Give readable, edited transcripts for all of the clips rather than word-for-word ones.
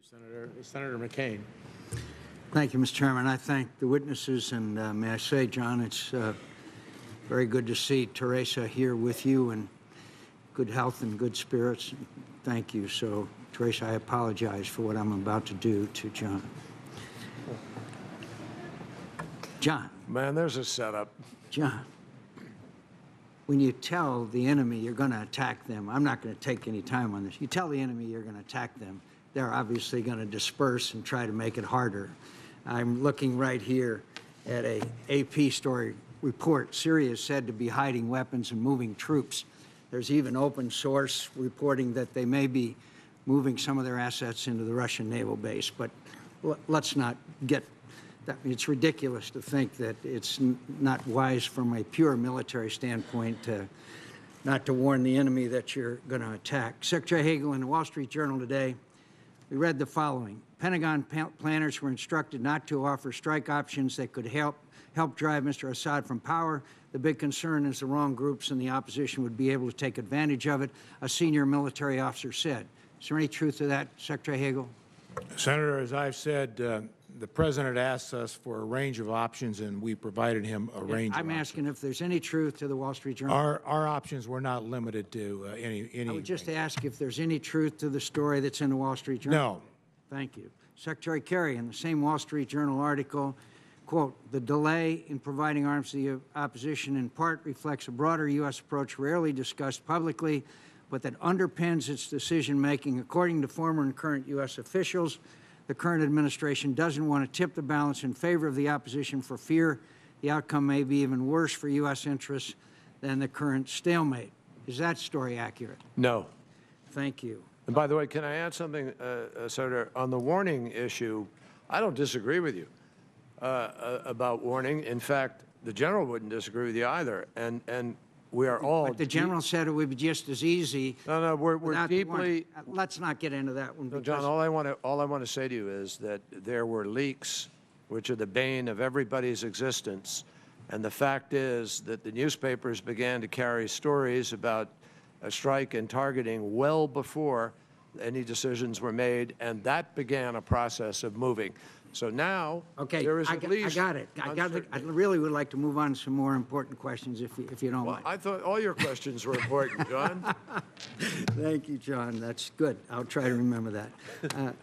Senator McCain. Thank you, Mr. Chairman. I thank the witnesses, and may I say, John, it's very good to see Teresa here with you in good health and good spirits. Thank you. So, Teresa, I apologize for what I'm about to do to John. John. Man, there's a setup. John, when you tell the enemy you're going to attack them, I'm not going to take any time on this. You tell the enemy you're going to attack them, they're obviously going to disperse and try to make it harder. I'm looking right here at a AP story report. Syria is said to be hiding weapons and moving troops. There's even open source reporting that they may be moving some of their assets into the Russian naval base. But let's not get that. It's ridiculous to think that it's not wise from a pure military standpoint not to warn the enemy that you're going to attack. Secretary Hagel in the Wall Street Journal today, we read the following. Pentagon planners were instructed not to offer strike options that could help drive Mr. Assad from power. The big concern is the wrong groups in the opposition would be able to take advantage of it, a senior military officer said. Is there any truth to that, Secretary Hagel? Senator, as I've said, the President asked us for a range of options, and we provided him a range of options. I'm asking if there's any truth to the Wall Street Journal. Our options were not limited to any. I would just ask if there's any truth to the story that's in the Wall Street Journal. No. Thank you. Secretary Kerry, in the same Wall Street Journal article, quote, the delay in providing arms to the opposition in part reflects a broader U.S. approach rarely discussed publicly, but that underpins its decision-making. According to former and current U.S. officials, the current administration doesn't want to tip the balance in favor of the opposition for fear the outcome may be even worse for U.S. interests than the current stalemate. Is that story accurate? No. Thank you. And by the way, can I add something, Senator? On the warning issue, I don't disagree with you about warning. In fact, the general wouldn't disagree with you either. And we are all. But the general said it would be just as easy. No, we're deeply. Let's not get into that one. No, John, all I want to say to you is that there were leaks, which are the bane of everybody's existence, and the fact is that the newspapers began to carry stories about a strike and targeting well before any decisions were made, and that began a process of moving. So now, okay, there is at least... I got it. I really would like to move on to some more important questions, if you don't mind. I thought all your questions were important, John. Thank you, John. That's good. I'll try to remember that.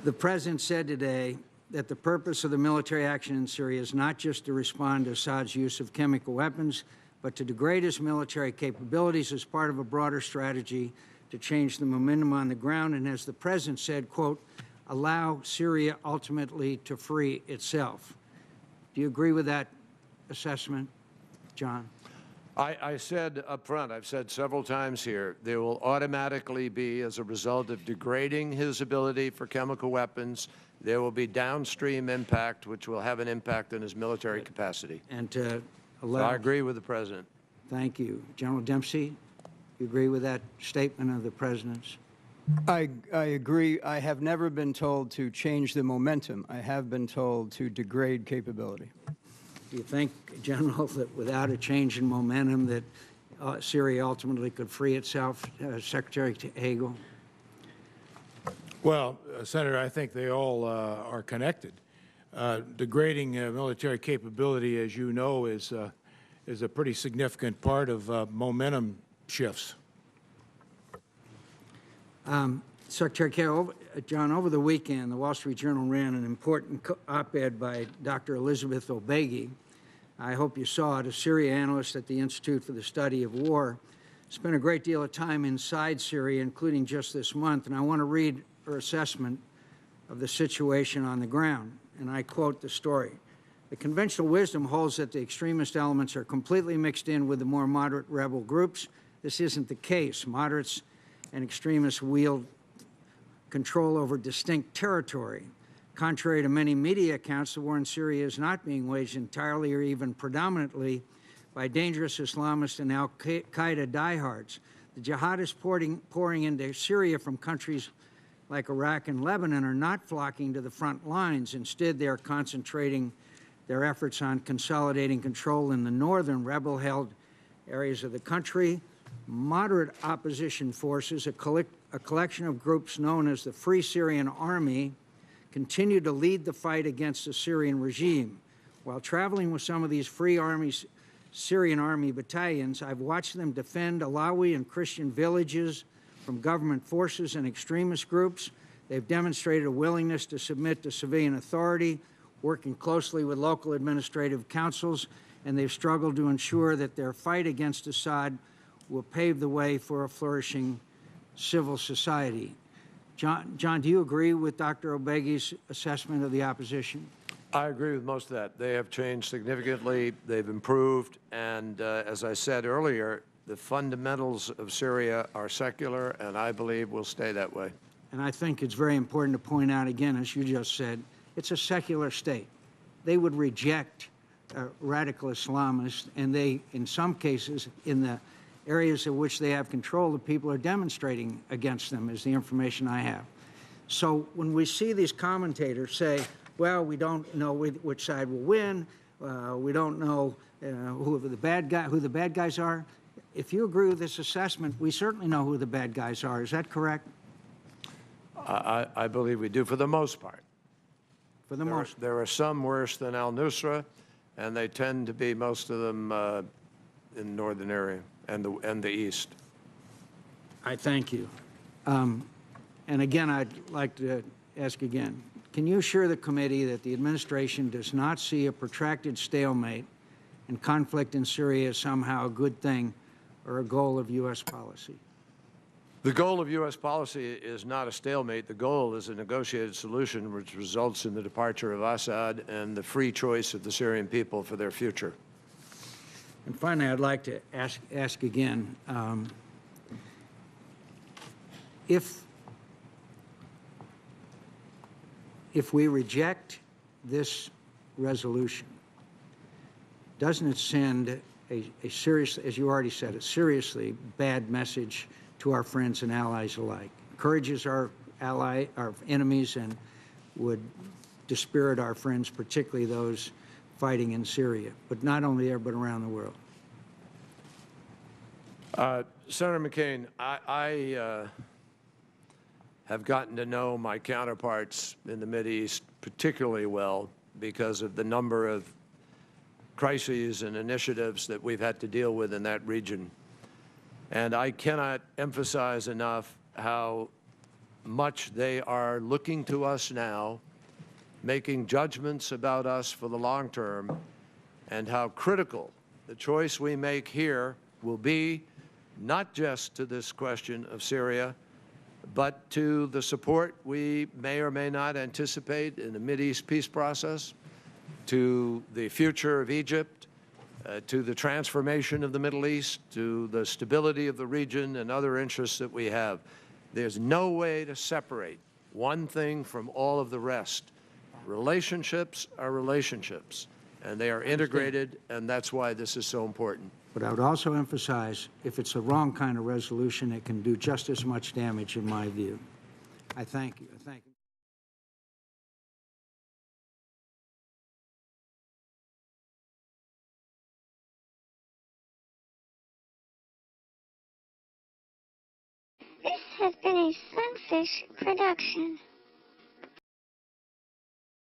The President said today that the purpose of the military action in Syria is not just to respond to Assad's use of chemical weapons, but to degrade his military capabilities as part of a broader strategy to change the momentum on the ground. And as the President said, quote, allow Syria ultimately to free itself. Do you agree with that assessment, John? I said up front, I've said several times here, there will automatically be, as a result of degrading his ability for chemical weapons, there will be downstream impact, which will have an impact on his military capacity. And to allow. So I agree with the President. Thank you. General Dempsey, you agree with that statement of the President's? I agree. I have never been told to change the momentum. I have been told to degrade capability. Do you think, General, that without a change in momentum that Syria ultimately could free itself, Secretary Hagel? Well, Senator, I think they all are connected. Degrading military capability, as you know, is a pretty significant part of momentum shifts. Secretary Kerry, John, over the weekend, the Wall Street Journal ran an important op-ed by Dr. Elizabeth Obegi. I hope you saw it. A Syria analyst at the Institute for the Study of War spent a great deal of time inside Syria, including just this month, and I want to read her assessment of the situation on the ground. And I quote the story. The conventional wisdom holds that the extremist elements are completely mixed in with the more moderate rebel groups. This isn't the case. Moderates and extremists wield control over distinct territory. Contrary to many media accounts, the war in Syria is not being waged entirely or even predominantly by dangerous Islamists and al-Qaeda diehards. The jihadists pouring into Syria from countries like Iraq and Lebanon are not flocking to the front lines. Instead, they are concentrating their efforts on consolidating control in the northern rebel-held areas of the country. Moderate opposition forces, a collection of groups known as the Free Syrian Army, continue to lead the fight against the Syrian regime. While traveling with some of these Syrian Army battalions, I've watched them defend Alawi and Christian villages from government forces and extremist groups. They've demonstrated a willingness to submit to civilian authority, working closely with local administrative councils, and they've struggled to ensure that their fight against Assad will pave the way for a flourishing civil society. John, do you agree with Dr. Obegi's assessment of the opposition? I agree with most of that. They have changed significantly. They've improved. And as I said earlier, the fundamentals of Syria are secular, and I believe will stay that way. And I think it's very important to point out again, as you just said, it's a secular state. They would reject radical Islamists, and they, in some cases, in the areas in which they have control, the people are demonstrating against them, is the information I have. So when we see these commentators say, well, we don't know which side will win, we don't know who the bad guys are, if you agree with this assessment, we certainly know who the bad guys are. Is that correct? I believe we do for the most part. For the most part. There are some worse than al-Nusra, and they tend to be, most of them, in the northern area and the east. I thank you. And again, I'd like to ask again, can you assure the committee that the administration does not see a protracted stalemate and conflict in Syria as somehow a good thing or a goal of U.S. policy? The goal of U.S. policy is not a stalemate. The goal is a negotiated solution which results in the departure of Assad and the free choice of the Syrian people for their future. And finally, I'd like to ask again, if we reject this resolution, doesn't it send a serious, as you already said, a seriously bad message to our friends and allies alike? Encourages our enemies, and would dispirit our friends, particularly those fighting in Syria, but not only there, but around the world. Senator McCain, I have gotten to know my counterparts in the Mideast particularly well because of the number of crises and initiatives that we've had to deal with in that region. And I cannot emphasize enough how much they are looking to us now, making judgments about us for the long term, and how critical the choice we make here will be, not just to this question of Syria, but to the support we may or may not anticipate in the Mideast peace process, to the future of Egypt, to the transformation of the Middle East, to the stability of the region and other interests that we have. There's no way to separate one thing from all of the rest. Relationships are relationships, and they are integrated, and that's why this is so important. But I would also emphasize, if it's the wrong kind of resolution, it can do just as much damage, in my view. I thank you. I thank you. This has been a Sunfish production.